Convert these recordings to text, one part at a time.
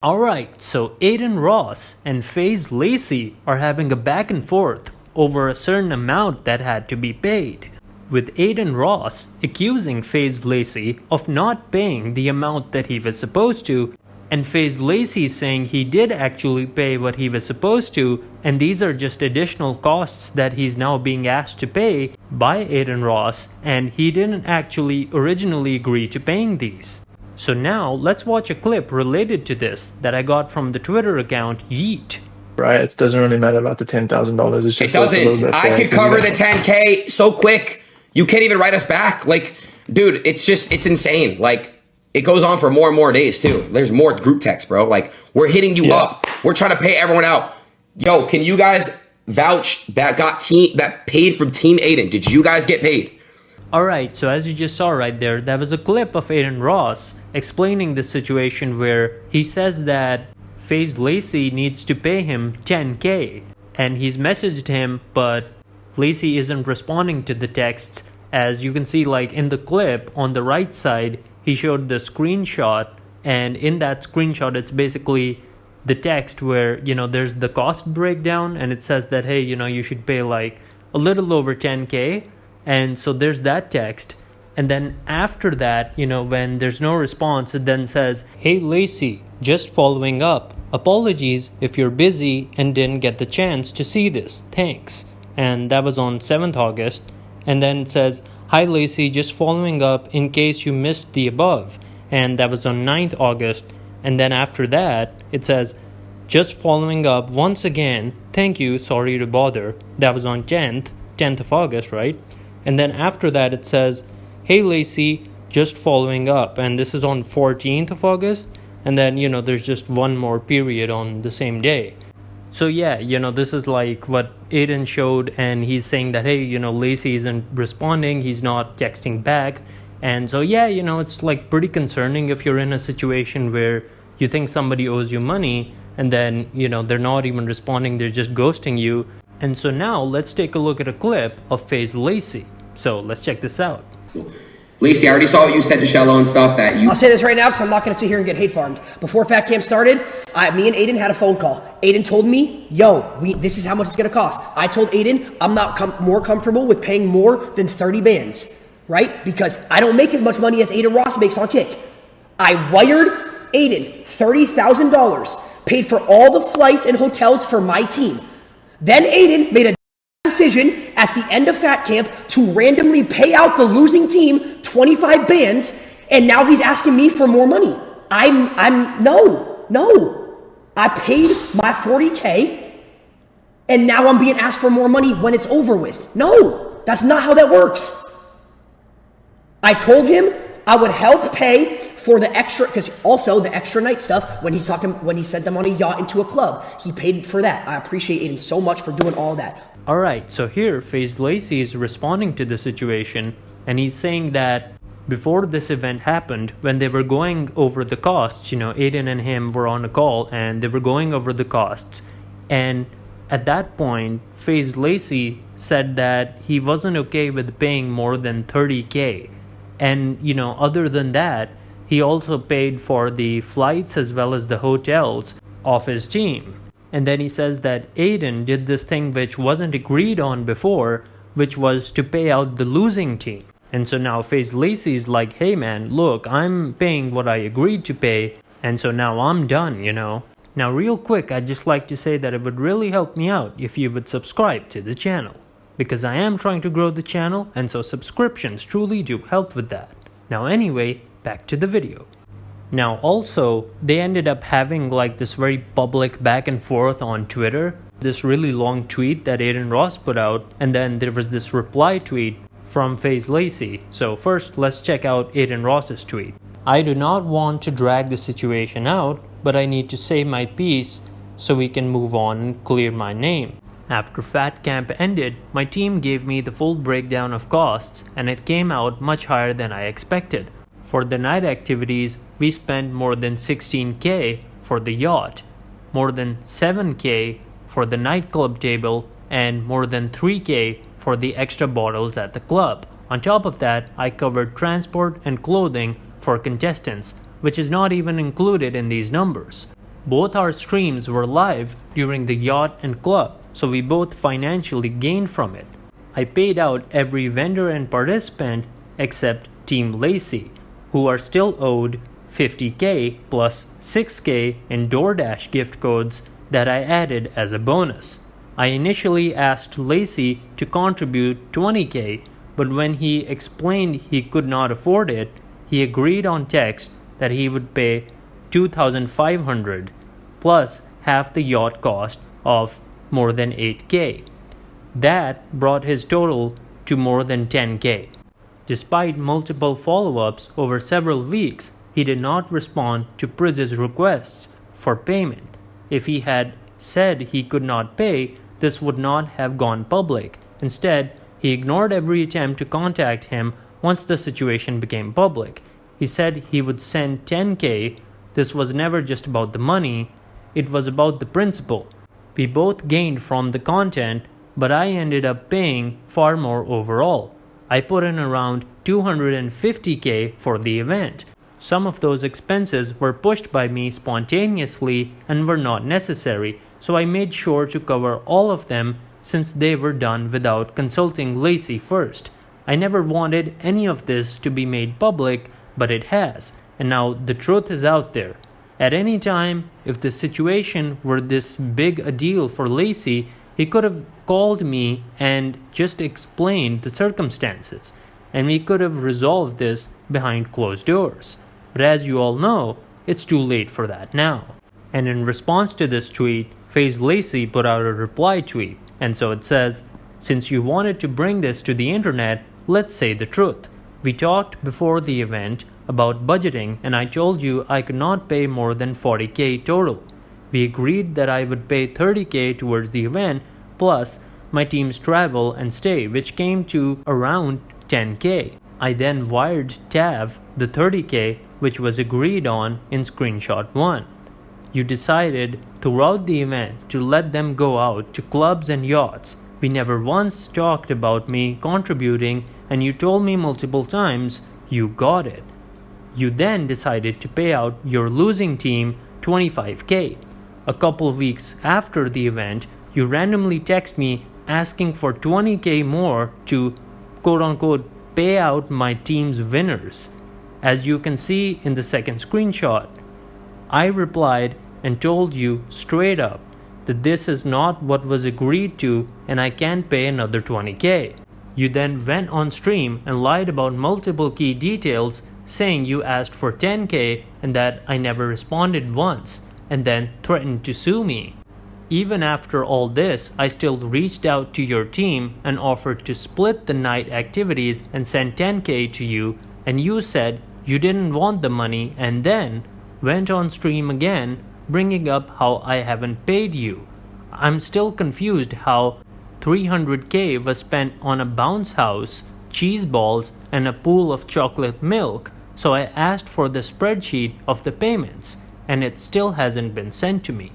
Alright, so Adin Ross and FaZe Lacy are having a back and forth over a certain amount that had to be paid, with Adin Ross accusing FaZe Lacy of not paying the amount that he was supposed to, and FaZe Lacy saying he did actually pay what he was supposed to, and these are just additional costs that he's now being asked to pay by Adin Ross, and he didn't actually originally agree to paying these. So now, let's watch a clip related to this that I got from the Twitter account Yeet. Right, it doesn't really matter about the $10,000. It's just it doesn't. I could cover the 10K so quick. You can't even write us back. Like, dude, it's insane. Like, it goes on for more and more days too. There's more group text, bro. Like, we're hitting you up. We're trying to pay everyone out. Yo, can you guys vouch that paid from Team Adin? Did you guys get paid? Alright, so as you just saw right there, that was a clip of Adin Ross explaining the situation where he says that FaZe Lacy needs to pay him 10K, and he's messaged him, but Lacy isn't responding to the texts. As you can see, like in the clip on the right side, he showed the screenshot, and in that screenshot it's basically the text where, you know, there's the cost breakdown, and it says that, hey, you know, you should pay like a little over 10K. And so there's that text, and then after that, you know, when there's no response, it then says, hey Lacy, just following up, apologies if you're busy and didn't get the chance to see this, thanks. And that was on 7th August, and then it says, hi Lacy, just following up in case you missed the above, and that was on 9th August, and then after that, it says, just following up once again, thank you, sorry to bother, that was on 10th of August, right? And then after that it says, hey Lacy, just following up, and this is on 14th of August, and then, you know, there's just one more period on the same day. So yeah, you know, this is like what Adin showed, and he's saying that, hey, you know, Lacy isn't responding, he's not texting back. And so yeah, you know, it's like pretty concerning if you're in a situation where you think somebody owes you money, and then, you know, they're not even responding, they're just ghosting you. And so now let's take a look at a clip of FaZe Lacy. So let's check this out. Lacy, I already saw what you said to Shello and stuff that you... I'll say this right now because I'm not going to sit here and get hate farmed. Before Fat Camp started, me and Adin had a phone call. Adin told me, yo, this is how much it's going to cost. I told Adin I'm not more comfortable with paying more than 30 bands, right? Because I don't make as much money as Adin Ross makes on Kick. I wired Adin $30,000, paid for all the flights and hotels for my team. Then Adin made a decision at the end of Fat Camp to randomly pay out the losing team 25 bands, and now he's asking me for more money. No. I paid my 40K, and now I'm being asked for more money when it's over with. No, that's not how that works. I told him I would help pay for the extra, because also the extra night stuff when he sent them on a yacht into a club, he paid for that. I appreciate Adin so much for doing all that. Alright, so here FaZe Lacy is responding to the situation, and he's saying that before this event happened, when they were going over the costs, you know, Adin and him were on a call and they were going over the costs, and at that point FaZe Lacy said that he wasn't okay with paying more than 30K, and, you know, other than that, he also paid for the flights as well as the hotels of his team. And then he says that Adin did this thing which wasn't agreed on before, which was to pay out the losing team. And so now FaZe Lacy is like, hey man, look, I'm paying what I agreed to pay, and so now I'm done, you know. Now real quick, I'd just like to say that it would really help me out if you would subscribe to the channel, because I am trying to grow the channel, and so subscriptions truly do help with that. Now anyway, back to the video. Now also, they ended up having like this very public back and forth on Twitter, this really long tweet that Adin Ross put out, and then there was this reply tweet from FaZe Lacy. So first, let's check out Adin Ross's tweet. I do not want to drag the situation out, but I need to say my piece so we can move on and clear my name. After Fat Camp ended, my team gave me the full breakdown of costs, and it came out much higher than I expected. For the night activities, we spent more than 16K for the yacht, more than 7K for the nightclub table, and more than 3K for the extra bottles at the club. On top of that, I covered transport and clothing for contestants, which is not even included in these numbers. Both our streams were live during the yacht and club, so we both financially gained from it. I paid out every vendor and participant except Team Lacy, who are still owed $50K plus $6K in DoorDash gift codes that I added as a bonus. I initially asked Lacy to contribute $20K, but when he explained he could not afford it, he agreed on text that he would pay $2,500 plus half the yacht cost of more than $8K. That brought his total to more than $10K. Despite multiple follow-ups over several weeks, he did not respond to Priz's requests for payment. If he had said he could not pay, this would not have gone public. Instead, he ignored every attempt to contact him once the situation became public. He said he would send $10K. This was never just about the money, it was about the principle. We both gained from the content, but I ended up paying far more overall. I put in around $250K for the event. Some of those expenses were pushed by me spontaneously and were not necessary, so I made sure to cover all of them since they were done without consulting Lacy first. I never wanted any of this to be made public, but it has, and now the truth is out there. At any time, if the situation were this big a deal for Lacy, he could have called me and just explained the circumstances, and we could have resolved this behind closed doors. But as you all know, it's too late for that now. And in response to this tweet, FaZe Lacy put out a reply tweet, and so it says, "Since you wanted to bring this to the internet, let's say the truth. We talked before the event about budgeting, and I told you I could not pay more than $40K total. We agreed that I would pay $30K towards the event, plus my team's travel and stay, which came to around $10K. I then wired Tav the $30K, which was agreed on in screenshot 1. You decided throughout the event to let them go out to clubs and yachts. We never once talked about me contributing, and you told me multiple times you got it. You then decided to pay out your losing team $25K. A couple weeks after the event, you randomly text me asking for $20K more to quote-unquote pay out my team's winners. As you can see in the second screenshot, I replied and told you straight up that this is not what was agreed to and I can't pay another $20K. You then went on stream and lied about multiple key details, saying you asked for $10K and that I never responded once, and then threatened to sue me. Even after all this, I still reached out to your team and offered to split the night activities and send $10K to you, and you said you didn't want the money and then went on stream again, bringing up how I haven't paid you. I'm still confused how $300K was spent on a bounce house, cheese balls, and a pool of chocolate milk, so I asked for the spreadsheet of the payments, and it still hasn't been sent to me.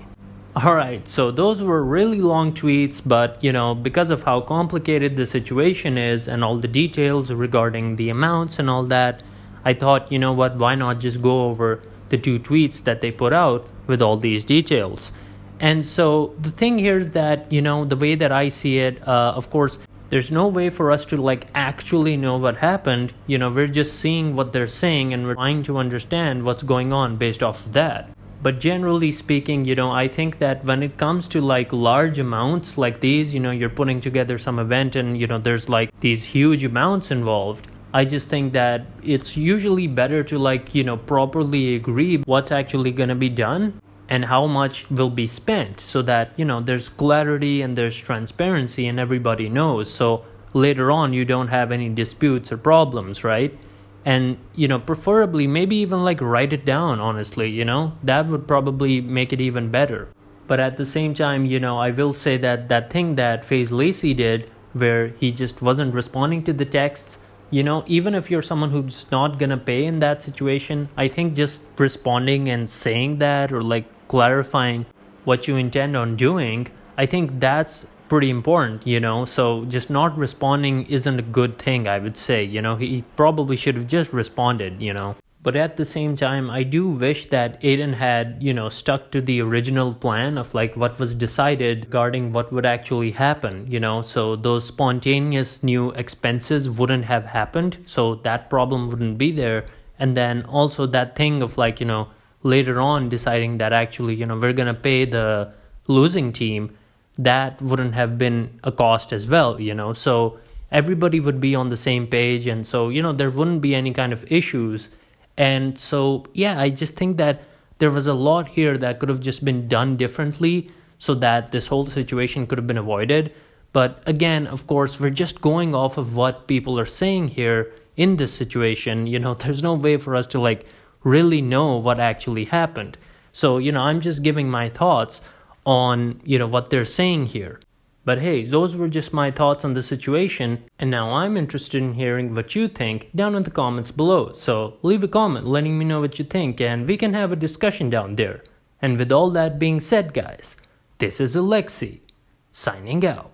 Alright, so those were really long tweets, but because of how complicated the situation is and all the details regarding the amounts and all that, I thought, why not just go over the two tweets that they put out with all these details. And so the thing here is that, the way that I see it, of course, there's no way for us to actually know what happened. We're just seeing what they're saying and we're trying to understand what's going on based off of that. But generally speaking, I think that when it comes to large amounts like these, you're putting together some event and, there's these huge amounts involved. I just think that it's usually better to properly agree what's actually going to be done and how much will be spent, so that there's clarity and there's transparency and everybody knows, so later on you don't have any disputes or problems, right? And preferably maybe even write it down, honestly, that would probably make it even better. But at the same time, I will say that that thing that FaZe Lacy did where he just wasn't responding to the texts, even if you're someone who's not gonna pay in that situation, I think just responding and saying that, or clarifying what you intend on doing, I think that's pretty important, so just not responding isn't a good thing, I would say. He probably should have just responded. But at the same time, I do wish that Adin had, stuck to the original plan of like what was decided regarding what would actually happen, so those spontaneous new expenses wouldn't have happened. So that problem wouldn't be there. And then also that thing of like, later on deciding that actually, we're going to pay the losing team, that wouldn't have been a cost as well, so everybody would be on the same page. And so, there wouldn't be any kind of issues. And so, yeah, I just think that there was a lot here that could have just been done differently so that this whole situation could have been avoided. But again, of course, we're just going off of what people are saying here in this situation. There's no way for us to like really know what actually happened. So, I'm just giving my thoughts on, what they're saying here. But hey, those were just my thoughts on the situation, and now I'm interested in hearing what you think down in the comments below. So leave a comment letting me know what you think, and we can have a discussion down there. And with all that being said, guys, this is Alexi, signing out.